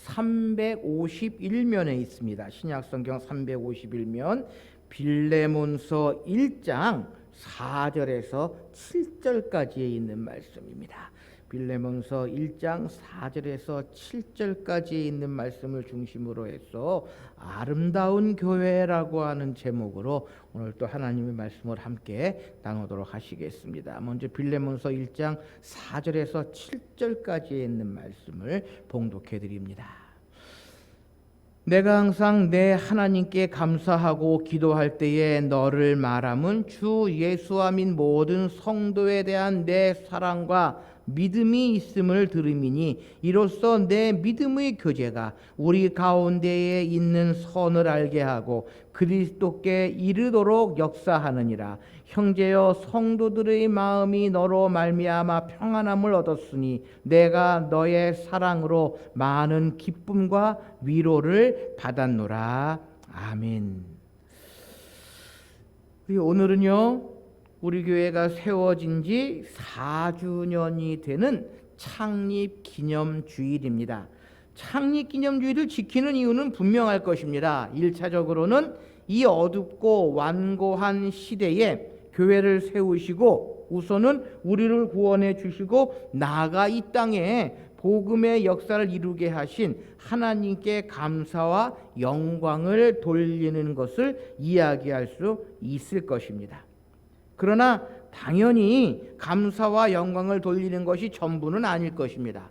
351면에 있습니다. 신약성경 351면 빌레몬서 1장 4절에서 7절까지에 있는 말씀입니다. 빌레몬서 1장 4절에서 7절까지에 있는 말씀을 중심으로 해서 아름다운 교회라고 하는 제목으로 오늘 또 하나님의 말씀을 함께 나누도록 하시겠습니다. 먼저 빌레몬서 1장 4절에서 7절까지에 있는 말씀을 봉독해 드립니다. 내가 항상 내 하나님께 감사하고 기도할 때에 너를 말함은 주 예수와 및 모든 성도에 대한 내 사랑과 믿음이 있음을 들음이니 이로써 내 믿음의 교제가 우리 가운데에 있는 선을 알게 하고 그리스도께 이르도록 역사하느니라. 형제여, 성도들의 마음이 너로 말미암아 평안함을 얻었으니 내가 너의 사랑으로 많은 기쁨과 위로를 받았노라. 아멘. 오늘은요, 우리 교회가 세워진 지 4주년이 되는 창립기념주일입니다. 창립기념주일을 지키는 이유는 분명할 것입니다. 1차적으로는 이 어둡고 완고한 시대에 교회를 세우시고 우선은 우리를 구원해 주시고 나아가 이 땅에 복음의 역사를 이루게 하신 하나님께 감사와 영광을 돌리는 것을 이야기할 수 있을 것입니다. 그러나 당연히 감사와 영광을 돌리는 것이 전부는 아닐 것입니다.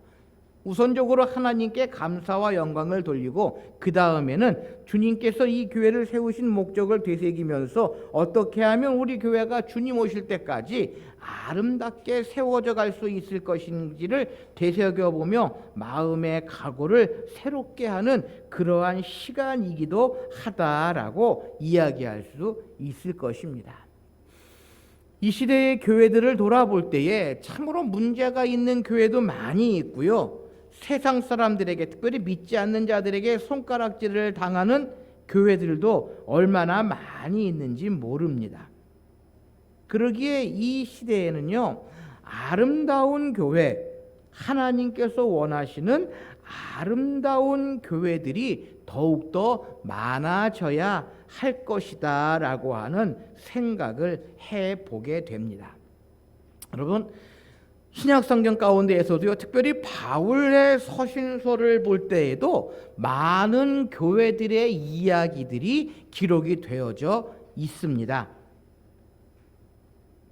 우선적으로 하나님께 감사와 영광을 돌리고 그 다음에는 주님께서 이 교회를 세우신 목적을 되새기면서 어떻게 하면 우리 교회가 주님 오실 때까지 아름답게 세워져 갈 수 있을 것인지를 되새겨보며 마음의 각오를 새롭게 하는 그러한 시간이기도 하다라고 이야기할 수 있을 것입니다. 이 시대의 교회들을 돌아볼 때에 참으로 문제가 있는 교회도 많이 있고요. 세상 사람들에게, 특별히 믿지 않는 자들에게 손가락질을 당하는 교회들도 얼마나 많이 있는지 모릅니다. 그러기에 이 시대에는요, 아름다운 교회, 하나님께서 원하시는 아름다운 교회들이 더욱더 많아져야 할 것이다 라고 하는 생각을 해보게 됩니다. 여러분, 신약성경 가운데에서도요, 특별히 바울의 서신서를 볼 때에도 많은 교회들의 이야기들이 기록이 되어져 있습니다.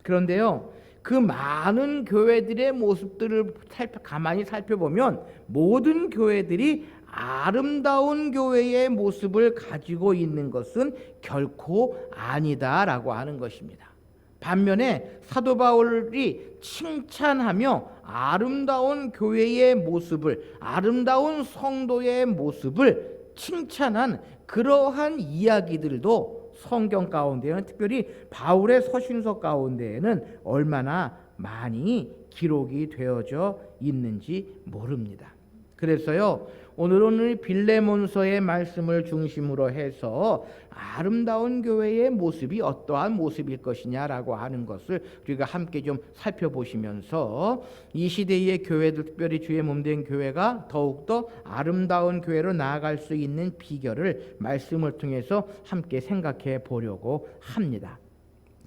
그런데요, 그 많은 교회들의 모습들을 가만히 살펴보면 모든 교회들이 아름다운 교회의 모습을 가지고 있는 것은 결코 아니다라고 하는 것입니다. 반면에 사도 바울이 칭찬하며 아름다운 교회의 모습을, 아름다운 성도의 모습을 칭찬한 그러한 이야기들도 성경 가운데는, 특별히 바울의 서신서 가운데에는 얼마나 많이 기록이 되어져 있는지 모릅니다. 그래서요, 오늘은 빌레몬서의 말씀을 중심으로 해서 아름다운 교회의 모습이 어떠한 모습일 것이냐라고 하는 것을 우리가 함께 좀 살펴보시면서 이 시대의 교회들, 특별히 주의 몸된 교회가 더욱더 아름다운 교회로 나아갈 수 있는 비결을 말씀을 통해서 함께 생각해 보려고 합니다.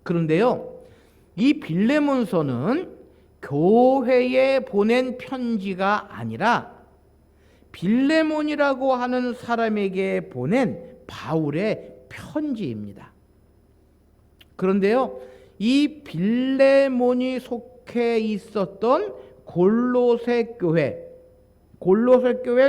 그런데요, 이 빌레몬서는 교회에 보낸 편지가 아니라 빌레몬이라고 하는 사람에게 보낸 바울의 편지입니다. 그런데요, 이 빌레몬이 속해 있었던 골로새 교회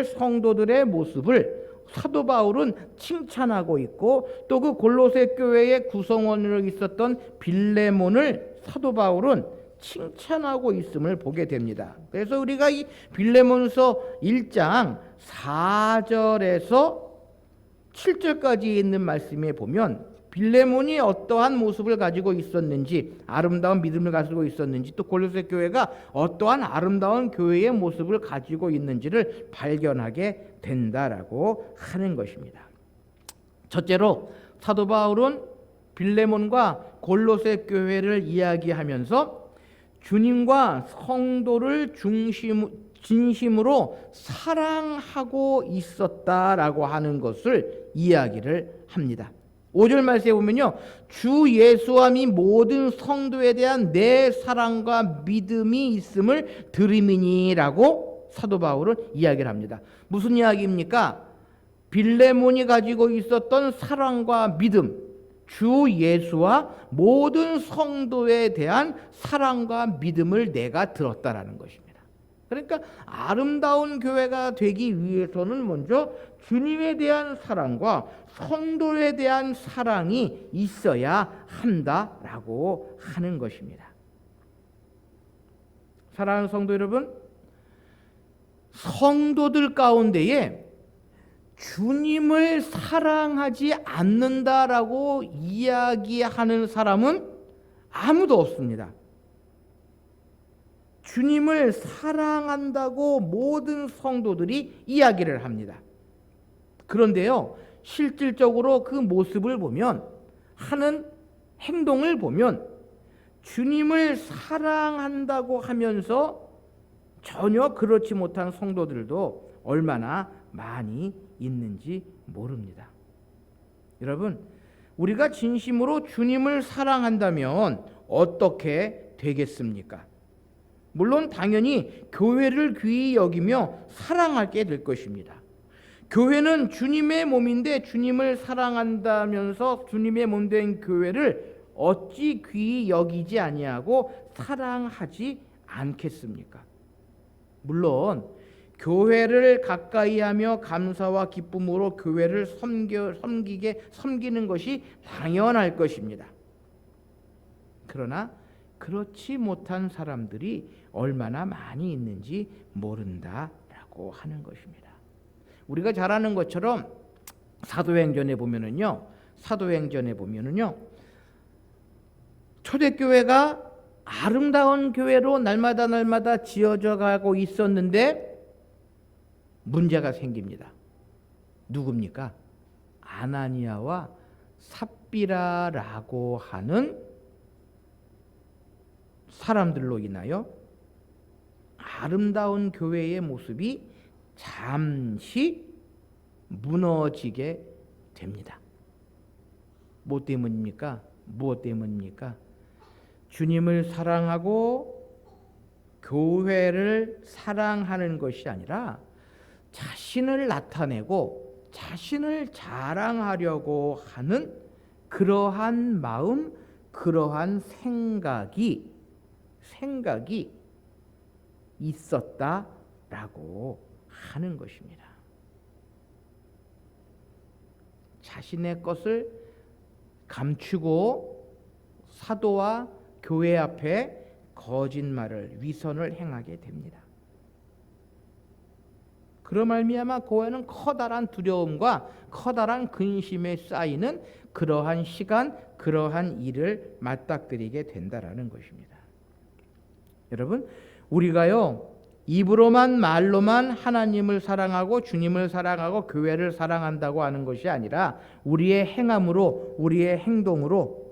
성도들의 모습을 사도 바울은 칭찬하고 있고, 또 그 골로새 교회의 구성원으로 있었던 빌레몬을 사도 바울은 칭찬하고 있음을 보게 됩니다. 그래서 우리가 이 빌레몬서 1장 4절에서 7절까지 있는 말씀에 보면 빌레몬이 어떠한 모습을 가지고 있었는지, 아름다운 믿음을 가지고 있었는지, 또 골로새 교회가 어떠한 아름다운 교회의 모습을 가지고 있는지를 발견하게 된다라고 하는 것입니다. 첫째로 사도 바울은 빌레몬과 골로새 교회를 이야기하면서 주님과 성도를 진심으로 사랑하고 있었다라고 하는 것을 이야기를 합니다. 5절 말씀에 보면요, 주 예수와 및 모든 성도에 대한 내 사랑과 믿음이 있음을 들음이니라고 사도 바울은 이야기를 합니다. 무슨 이야기입니까? 빌레몬이 가지고 있었던 사랑과 믿음, 주 예수와 모든 성도에 대한 사랑과 믿음을 내가 들었다라는 것입니다. 그러니까 아름다운 교회가 되기 위해서는 먼저 주님에 대한 사랑과 성도에 대한 사랑이 있어야 한다라고 하는 것입니다. 사랑하는 성도 여러분, 성도들 가운데에 주님을 사랑하지 않는다라고 이야기하는 사람은 아무도 없습니다. 주님을 사랑한다고 모든 성도들이 이야기를 합니다. 그런데요, 실질적으로 그 모습을 보면, 하는 행동을 보면 주님을 사랑한다고 하면서 전혀 그렇지 못한 성도들도 얼마나 많이 있는지 모릅니다. 여러분, 우리가 진심으로 주님을 사랑한다면 어떻게 되겠습니까? 물론 당연히 교회를 귀히 여기며 사랑하게 될 것입니다. 교회는 주님의 몸인데 주님을 사랑한다면서 주님의 몸된 교회를 어찌 귀히 여기지 아니하고 사랑하지 않겠습니까? 물론 교회를 가까이하며 감사와 기쁨으로 교회를 섬기는 것이 당연할 것입니다. 그러나 그렇지 못한 사람들이 얼마나 많이 있는지 모른다라고 하는 것입니다. 우리가 잘 아는 것처럼 사도행전에 보면은요, 초대교회가 아름다운 교회로 날마다 지어져 가고 있었는데 문제가 생깁니다. 누굽니까? 아나니아와 삽비라라고 하는 사람들로 인하여 아름다운 교회의 모습이 잠시 무너지게 됩니다. 무엇 때문입니까? 주님을 사랑하고 교회를 사랑하는 것이 아니라 자신을 나타내고 자신을 자랑하려고 하는 그러한 마음, 그러한 생각이 있었다라고 하는 것입니다. 자신의 것을 감추고 사도와 교회 앞에 거짓말을, 위선을 행하게 됩니다. 그로 말미암아 교회는 커다란 두려움과 커다란 근심에 쌓이는 그러한 시간, 그러한 일을 맞닥뜨리게 된다라는 것입니다. 여러분, 우리가요, 입으로만 말로만 하나님을 사랑하고 주님을 사랑하고 교회를 사랑한다고 하는 것이 아니라 우리의 행함으로, 우리의 행동으로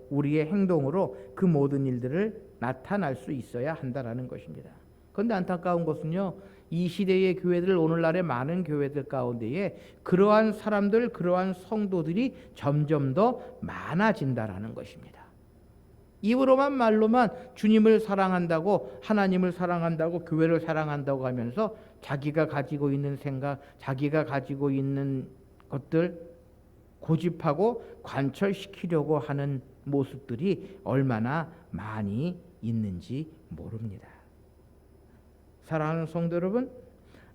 그 모든 일들을 나타날 수 있어야 한다라는 것입니다. 그런데 안타까운 것은요, 이 시대의 교회들, 오늘날의 많은 교회들 가운데에 그러한 사람들, 그러한 성도들이 점점 더 많아진다라는 것입니다. 입으로만 말로만 주님을 사랑한다고, 하나님을 사랑한다고, 교회를 사랑한다고 하면서 자기가 가지고 있는 생각, 자기가 가지고 있는 것들 고집하고 관철시키려고 하는 모습들이 얼마나 많이 있는지 모릅니다. 사랑하는 성도 여러분,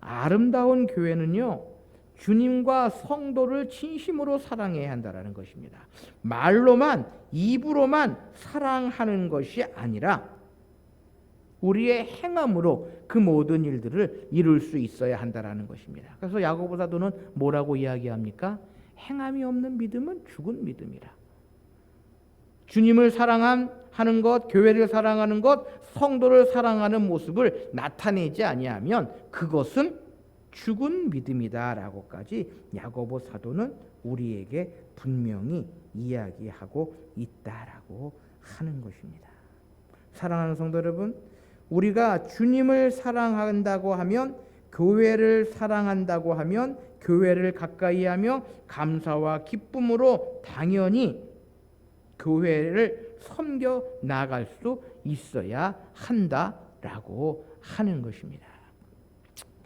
아름다운 교회는요, 주님과 성도를 진심으로 사랑해야 한다는 것입니다. 말로만, 입으로만 사랑하는 것이 아니라 우리의 행함으로 그 모든 일들을 이룰 수 있어야 한다는 것입니다. 그래서 야고보 사도는 뭐라고 이야기합니까? 행함이 없는 믿음은 죽은 믿음이라. 주님을 사랑하는 것, 교회를 사랑하는 것, 성도를 사랑하는 모습을 나타내지 아니하면 그것은 죽은 믿음이다라고까지 야고보 사도는 우리에게 분명히 이야기하고 있다라고 하는 것입니다. 사랑하는 성도 여러분, 우리가 주님을 사랑한다고 하면 교회를 사랑한다고 하면 교회를 가까이 하며 감사와 기쁨으로 당연히 교회를 섬겨 나갈 수 있어야 한다라고 하는 것입니다.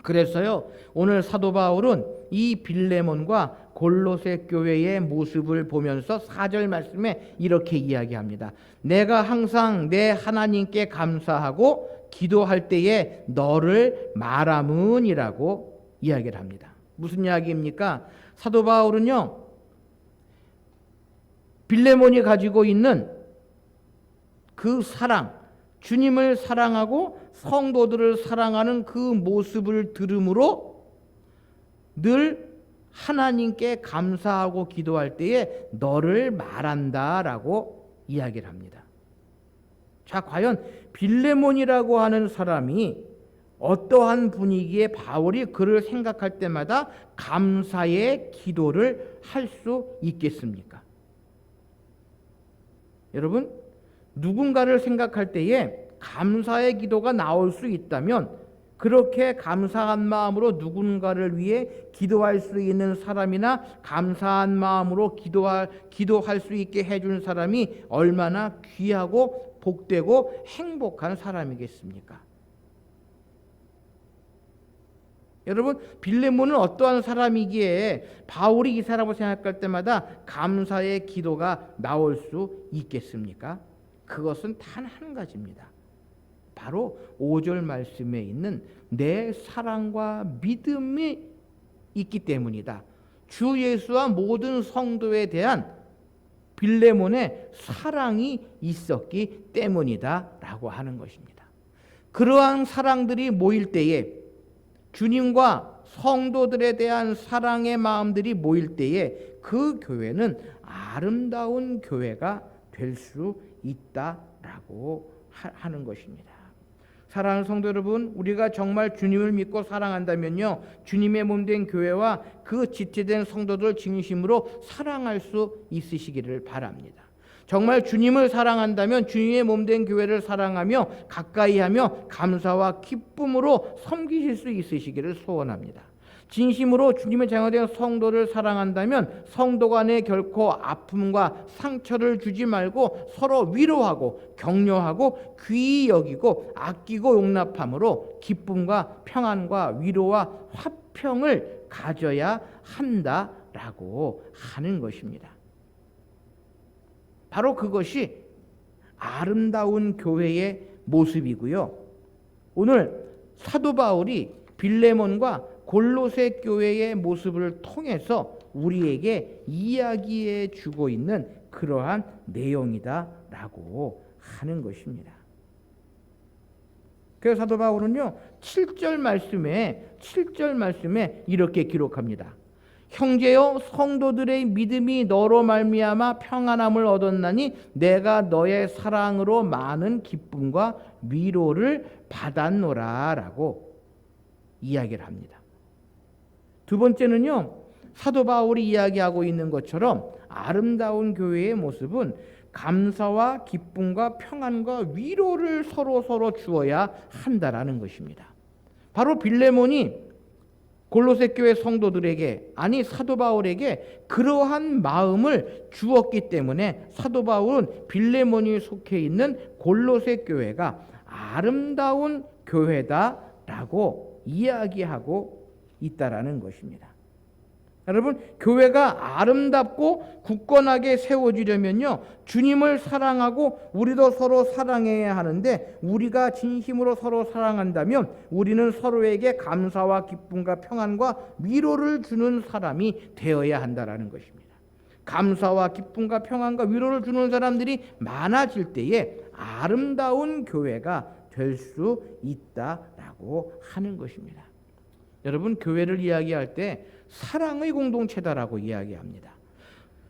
그래서요, 오늘 사도 바울은 이 빌레몬과 골로새 교회의 모습을 보면서 4절 말씀에 이렇게 이야기합니다. 내가 항상 내 하나님께 감사하고 기도할 때에 너를 말함은이라고 이야기를 합니다. 무슨 이야기입니까? 사도 바울은요, 빌레몬이 가지고 있는 그 사랑, 주님을 사랑하고 성도들을 사랑하는 그 모습을 들음으로 늘 하나님께 감사하고 기도할 때에 너를 말한다라고 이야기를 합니다. 자, 과연 빌레몬이라고 하는 사람이 어떠한 분위기에 바울이 그를 생각할 때마다 감사의 기도를 할 수 있겠습니까? 여러분, 누군가를 생각할 때에 감사의 기도가 나올 수 있다면 그렇게 감사한 마음으로 누군가를 위해 기도할 수 있는 사람이나 감사한 마음으로 기도할 수 있게 해준 사람이 얼마나 귀하고 복되고 행복한 사람이겠습니까? 여러분, 빌레몬은 어떠한 사람이기에 바울이 이 사람을 생각할 때마다 감사의 기도가 나올 수 있겠습니까? 그것은 단 한 가지입니다. 바로 5절 말씀에 있는 내 사랑과 믿음이 있기 때문이다. 주 예수와 모든 성도에 대한 빌레몬의 사랑이 있었기 때문이다 라고 하는 것입니다. 그러한 사랑들이 모일 때에, 주님과 성도들에 대한 사랑의 마음들이 모일 때에 그 교회는 아름다운 교회가 될 수 있다라고 하는 것입니다. 사랑하는 성도 여러분, 우리가 정말 주님을 믿고 사랑한다면요, 주님의 몸된 교회와 그 지체된 성도들 진심으로 사랑할 수 있으시기를 바랍니다. 정말 주님을 사랑한다면 주님의 몸된 교회를 사랑하며 가까이하며 감사와 기쁨으로 섬기실 수 있으시기를 소원합니다. 진심으로 주님의 자녀된 성도를 사랑한다면 성도 간에 결코 아픔과 상처를 주지 말고 서로 위로하고 격려하고 귀히 여기고 아끼고 용납함으로 기쁨과 평안과 위로와 화평을 가져야 한다라고 하는 것입니다. 바로 그것이 아름다운 교회의 모습이고요. 오늘 사도 바울이 빌레몬과 골로새 교회의 모습을 통해서 우리에게 이야기해 주고 있는 그러한 내용이다라고 하는 것입니다. 그래서 사도 바울은요, 7절 말씀에 이렇게 기록합니다. 형제여, 성도들의 믿음이 너로 말미암아 평안함을 얻었나니 내가 너의 사랑으로 많은 기쁨과 위로를 받았노라라고 이야기를 합니다. 두 번째는요, 사도 바울이 이야기하고 있는 것처럼 아름다운 교회의 모습은 감사와 기쁨과 평안과 위로를 서로 주어야 한다라는 것입니다. 바로 빌레몬이 골로새 교회 성도들에게, 아니 사도 바울에게 그러한 마음을 주었기 때문에 사도 바울은 빌레몬이 속해 있는 골로새 교회가 아름다운 교회다라고 이야기하고 있다라는 것입니다. 여러분, 교회가 아름답고 굳건하게 세워지려면요, 주님을 사랑하고 우리도 서로 사랑해야 하는데, 우리가 진심으로 서로 사랑한다면 우리는 서로에게 감사와 기쁨과 평안과 위로를 주는 사람이 되어야 한다라는 것입니다. 감사와 기쁨과 평안과 위로를 주는 사람들이 많아질 때에 아름다운 교회가 될 수 있다라고 하는 것입니다. 여러분, 교회를 이야기할 때 사랑의 공동체다라고 이야기합니다.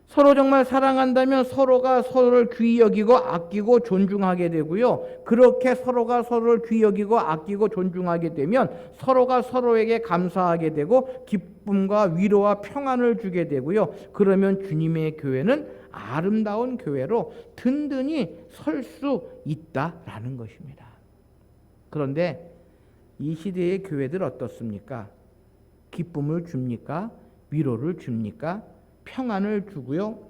서로 정말 사랑한다면 서로가 서로를 귀히 여기고 아끼고 존중하게 되고요. 그렇게 서로가 서로를 귀히 여기고 아끼고 존중하게 되면 서로가 서로에게 감사하게 되고 기쁨과 위로와 평안을 주게 되고요. 그러면 주님의 교회는 아름다운 교회로 든든히 설 수 있다라는 것입니다. 그런데 이 시대의 교회들 어떻습니까? 기쁨을 줍니까? 위로를 줍니까? 평안을 주고요.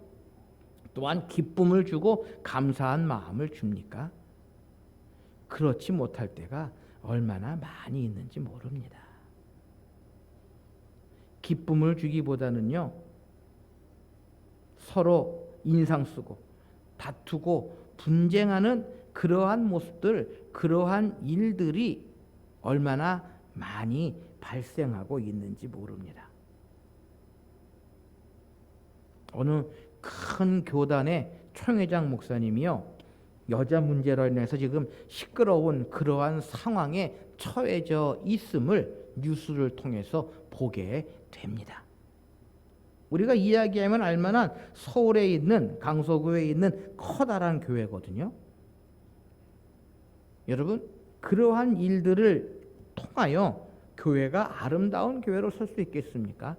또한 기쁨을 주고 감사한 마음을 줍니까? 그렇지 못할 때가 얼마나 많이 있는지 모릅니다. 기쁨을 주기보다는요, 서로 인상 쓰고 다투고 분쟁하는 그러한 모습들, 그러한 일들이 얼마나 많이 발생하고 있는지 모릅니다. 어느 큰 교단의 총회장 목사님이요, 여자 문제로 인해서 지금 시끄러운 그러한 상황에 처해져 있음을 뉴스를 통해서 보게 됩니다. 우리가 이야기하면 알만한 서울에 있는 강서구에 있는 커다란 교회거든요. 여러분, 그러한 일들을 통하여 교회가 아름다운 교회로 설 수 있겠습니까?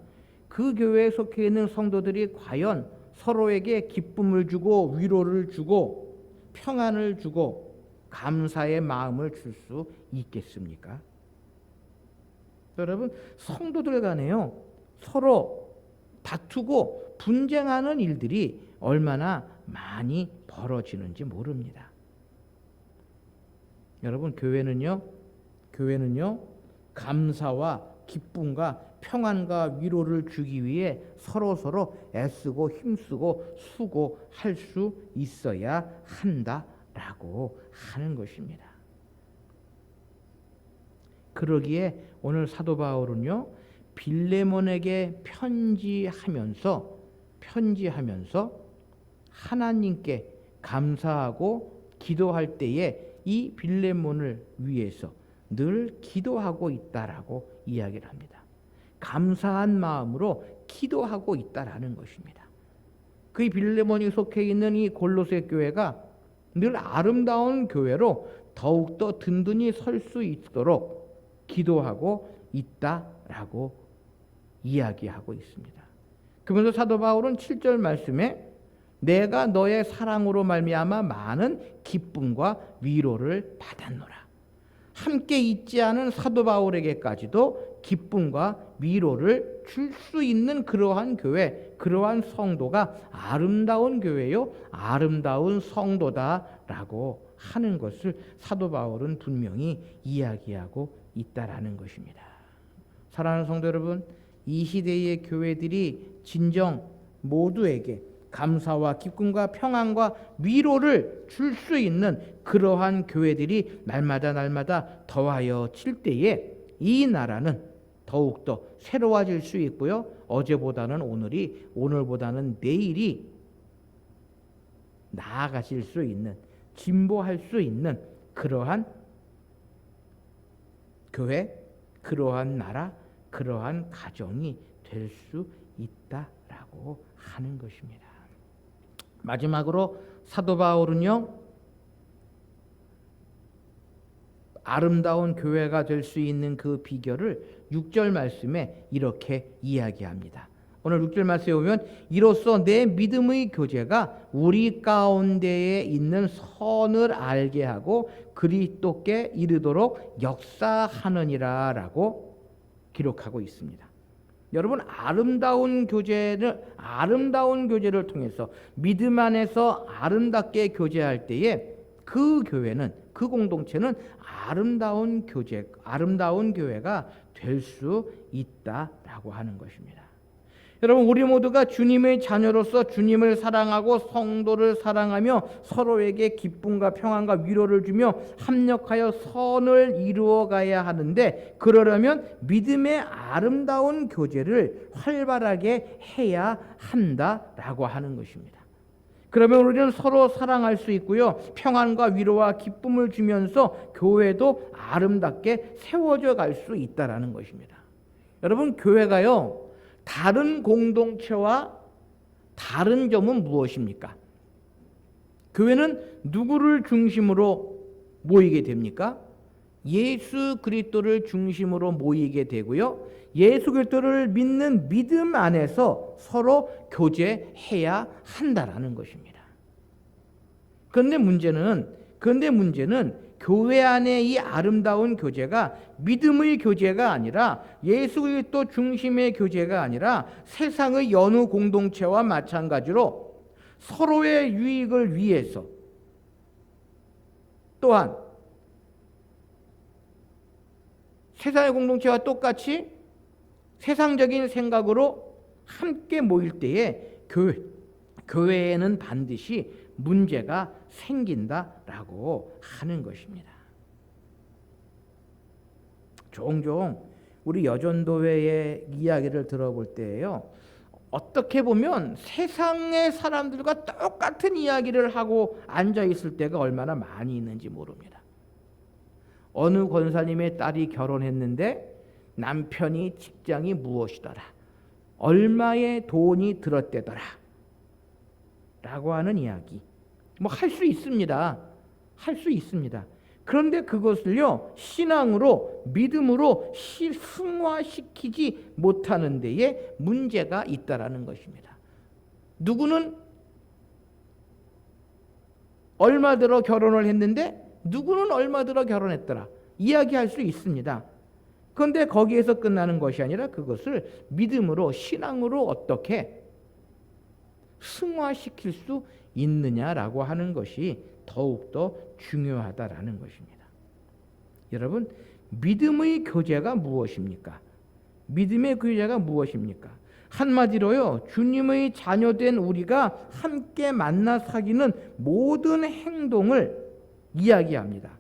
그 교회에 속해 있는 성도들이 과연 서로에게 기쁨을 주고 위로를 주고 평안을 주고 감사의 마음을 줄 수 있겠습니까? 여러분, 성도들 간에요, 서로 다투고 분쟁하는 일들이 얼마나 많이 벌어지는지 모릅니다. 여러분, 교회는요, 감사와 기쁨과 평안과 위로를 주기 위해 서로 애쓰고 힘쓰고 수고할 수 있어야 한다라고 하는 것입니다. 그러기에 오늘 사도 바울은요, 빌레몬에게 편지하면서 하나님께 감사하고 기도할 때에 이 빌레몬을 위해서 늘 기도하고 있다라고 이야기를 합니다. 감사한 마음으로 기도하고 있다라는 것입니다. 그 빌레몬이 속해 있는 이 골로새 교회가 늘 아름다운 교회로 더욱더 든든히 설 수 있도록 기도하고 있다라고 이야기하고 있습니다. 그러면서 사도 바울은 7절 말씀에 내가 너의 사랑으로 말미암아 많은 기쁨과 위로를 받았노라. 함께 있지 않은 사도 바울에게까지도 기쁨과 위로를 줄 수 있는 그러한 교회, 그러한 성도가 아름다운 교회요, 아름다운 성도다라고 하는 것을 사도 바울은 분명히 이야기하고 있다라는 것입니다. 사랑하는 성도 여러분, 이 시대의 교회들이 진정 모두에게 감사와 기쁨과 평안과 위로를 줄 수 있는 그러한 교회들이 날마다 더하여 칠 때에 이 나라는 더욱더 새로워질 수 있고요, 어제보다는 오늘이, 오늘보다는 내일이 나아가실 수 있는, 진보할 수 있는 그러한 교회, 그러한 나라, 그러한 가정이 될 수 있다라고 하는 것입니다. 마지막으로 사도 바울은요, 아름다운 교회가 될 수 있는 그 비결을 6절 말씀에 이렇게 이야기합니다. 오늘 6절 말씀에 보면 이로써 내 믿음의 교제가 우리 가운데에 있는 선을 알게 하고 그리스도께 이르도록 역사하느니라 라고 기록하고 있습니다. 여러분, 아름다운 교제를 통해서 믿음 안에서 아름답게 교제할 때에 그 교회는, 그 공동체는 아름다운 교회가 될 수 있다라고 하는 것입니다. 여러분, 우리 모두가 주님의 자녀로서 주님을 사랑하고 성도를 사랑하며 서로에게 기쁨과 평안과 위로를 주며 합력하여 선을 이루어 가야 하는데, 그러려면 믿음의 아름다운 교제를 활발하게 해야 한다라고 하는 것입니다. 그러면 우리는 서로 사랑할 수 있고요, 평안과 위로와 기쁨을 주면서 교회도 아름답게 세워져 갈 수 있다라는 것입니다. 여러분, 교회가요, 다른 공동체와 다른 점은 무엇입니까? 교회는 누구를 중심으로 모이게 됩니까? 예수 그리스도를 중심으로 모이게 되고요, 예수 그리스도를 믿는 믿음 안에서 서로 교제해야 한다라는 것입니다. 그런데 문제는 교회 안에 이 아름다운 교제가 믿음의 교제가 아니라 예수 그리스도 중심의 교제가 아니라 세상의 여느 공동체와 마찬가지로 서로의 유익을 위해서 또한 세상의 공동체와 똑같이 세상적인 생각으로 함께 모일 때에 교회에는 반드시 문제가 생긴다라고 하는 것입니다. 종종 우리 여전도회의 이야기를 들어볼 때에요, 어떻게 보면 세상의 사람들과 똑같은 이야기를 하고 앉아 있을 때가 얼마나 많이 있는지 모릅니다. 어느 권사님의 딸이 결혼했는데 남편이 직장이 무엇이더라, 얼마의 돈이 들었대더라 라고 하는 이야기, 뭐 할 수 있습니다. 할 수 있습니다. 그런데 그것을요, 신앙으로 믿음으로 승화시키지 못하는 데에 문제가 있다라는 것입니다. 누구는 얼마 들어 결혼을 했는데 누구는 얼마 들어 결혼했더라 이야기할 수 있습니다. 그런데 거기에서 끝나는 것이 아니라 그것을 믿음으로 신앙으로 어떻게 승화시킬 수 있느냐라고 하는 것이 더욱더 중요하다라는 것입니다. 여러분, 믿음의 교제가 무엇입니까? 믿음의 교제가 무엇입니까? 한마디로요, 주님의 자녀된 우리가 함께 만나 사귀는 모든 행동을 이야기합니다.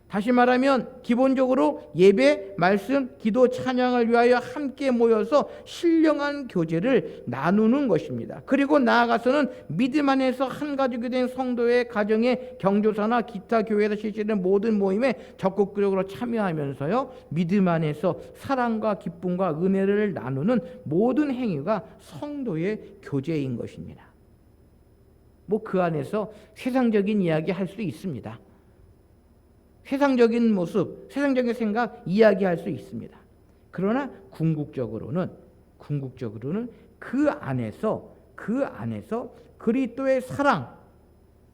다시 말하면 기본적으로 예배, 말씀, 기도, 찬양을 위하여 함께 모여서 신령한 교제를 나누는 것입니다. 그리고 나아가서는 믿음 안에서 한 가족이 된 성도의 가정의 경조사나 기타 교회에서 실시되는 모든 모임에 적극적으로 참여하면서요, 믿음 안에서 사랑과 기쁨과 은혜를 나누는 모든 행위가 성도의 교제인 것입니다. 뭐 그 안에서 세상적인 이야기 할 수 있습니다. 세상적인 모습, 세상적인 생각 이야기할 수 있습니다. 그러나 궁극적으로는 그 안에서 그리스도의 사랑,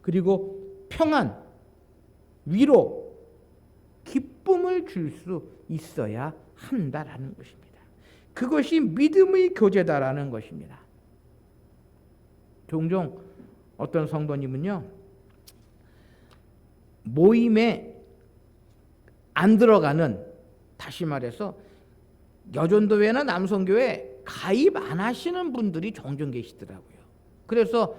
그리고 평안, 위로, 기쁨을 줄 수 있어야 한다라는 것입니다. 그것이 믿음의 교제다라는 것입니다. 종종 어떤 성도님은요, 모임에 안 들어가는, 다시 말해서 여전도회나 남성교회 가입 안 하시는 분들이 종종 계시더라고요. 그래서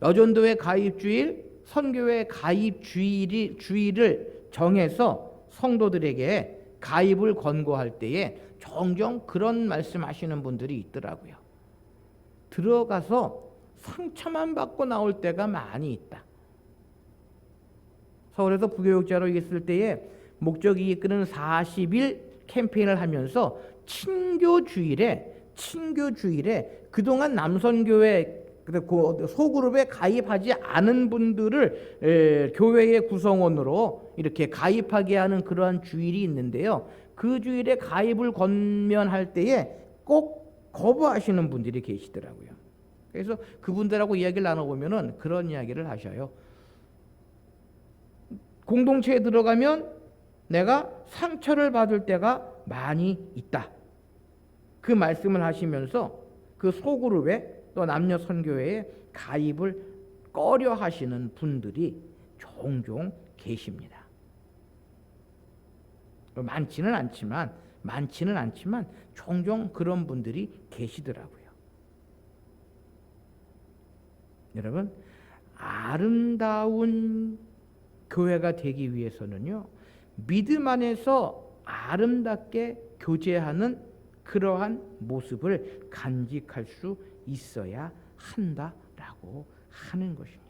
여전도회 가입주일, 선교회 가입주일을 정해서 성도들에게 가입을 권고할 때에 종종 그런 말씀하시는 분들이 있더라고요. 들어가서 상처만 받고 나올 때가 많이 있다. 서울에서 부교육자로 있을 때에 목적이 이끄는 40일 캠페인을 하면서 친교주일에 그동안 남선교회 소그룹에 가입하지 않은 분들을 교회의 구성원으로 이렇게 가입하게 하는 그러한 주일이 있는데요, 그 주일에 가입을 권면할 때에 꼭 거부하시는 분들이 계시더라고요. 그래서 그분들하고 이야기를 나눠보면은 그런 이야기를 하셔요. 공동체에 들어가면 내가 상처를 받을 때가 많이 있다. 그 말씀을 하시면서 그 소그룹에 또 남녀 선교회에 가입을 꺼려 하시는 분들이 종종 계십니다. 많지는 않지만 종종 그런 분들이 계시더라고요. 여러분, 아름다운 교회가 되기 위해서는요, 믿음 안에서 아름답게 교제하는 그러한 모습을 간직할 수 있어야 한다라고 하는 것입니다.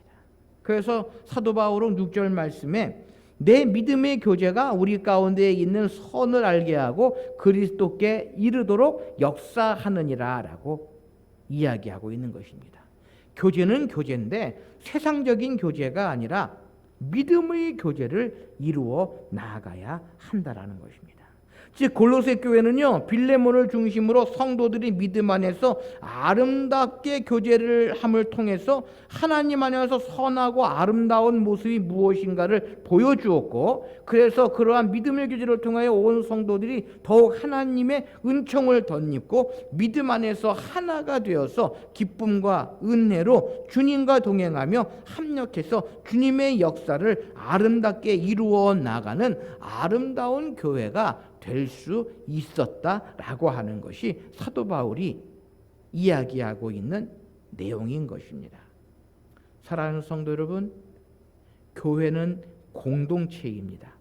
그래서 사도 바울은 6절 말씀에 내 믿음의 교제가 우리 가운데 있는 선을 알게 하고 그리스도께 이르도록 역사하느니라 라고 이야기하고 있는 것입니다. 교제는 교제인데 세상적인 교제가 아니라 믿음의 교제를 이루어 나아가야 한다라는 것입니다. 즉 골로새 교회는요, 빌레몬을 중심으로 성도들이 믿음 안에서 아름답게 교제를 함을 통해서 하나님 안에서 선하고 아름다운 모습이 무엇인가를 보여주었고, 그래서 그러한 믿음의 교제를 통하여 온 성도들이 더욱 하나님의 은총을 덧입고 믿음 안에서 하나가 되어서 기쁨과 은혜로 주님과 동행하며 합력해서 주님의 역사를 아름답게 이루어 나가는 아름다운 교회가 될 수 있었다라고 하는 것이 사도 바울이 이야기하고 있는 내용인 것입니다. 사랑하는 성도 여러분, 교회는 공동체입니다.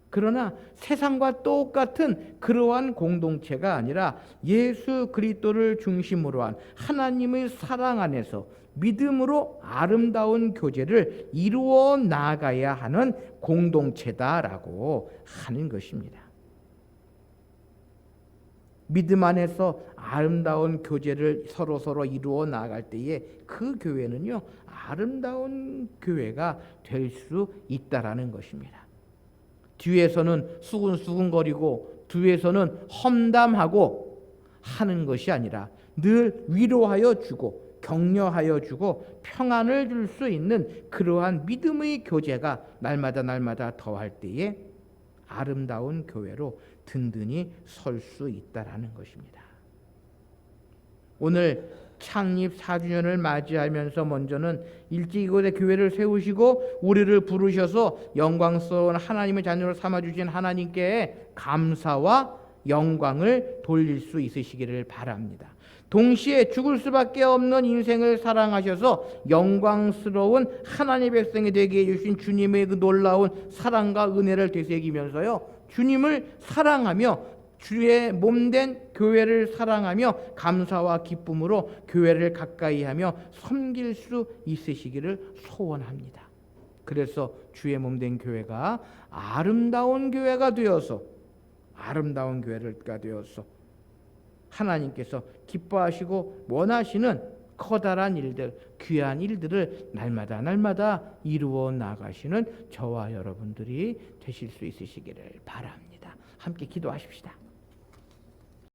그러나 세상과 똑같은 그러한 공동체가 아니라 예수 그리스도를 중심으로 한 하나님의 사랑 안에서 믿음으로 아름다운 교제를 이루어 나가야 하는 공동체다라고 하는 것입니다. 믿음 안에서 아름다운 교제를 서로 이루어 나갈 때에 그 교회는요, 아름다운 교회가 될 수 있다라는 것입니다. 뒤에서는 수근수근거리고 뒤에서는 험담하고 하는 것이 아니라 늘 위로하여 주고 격려하여 주고 평안을 줄 수 있는 그러한 믿음의 교제가 날마다 더할 때에 아름다운 교회로 든든히 설 수 있다라는 것입니다. 오늘 창립 4주년을 맞이하면서 먼저는 일찍 이곳에 교회를 세우시고 우리를 부르셔서 영광스러운 하나님의 자녀로 삼아주신 하나님께 감사와 영광을 돌릴 수 있으시기를 바랍니다. 동시에 죽을 수밖에 없는 인생을 사랑하셔서 영광스러운 하나님의 백성이 되게 해주신 주님의 그 놀라운 사랑과 은혜를 되새기면서요, 주님을 사랑하며 주의 몸된 교회를 사랑하며 감사와 기쁨으로 교회를 가까이하며 섬길 수 있으시기를 소원합니다. 그래서 주의 몸된 교회가 아름다운 교회가 되어서 하나님께서 기뻐하시고 원하시는 커다란 일들, 귀한 일들을 날마다 이루어 나가시는 저와 여러분들이 되실 수 있으시기를 바랍니다. 함께 기도하십시다.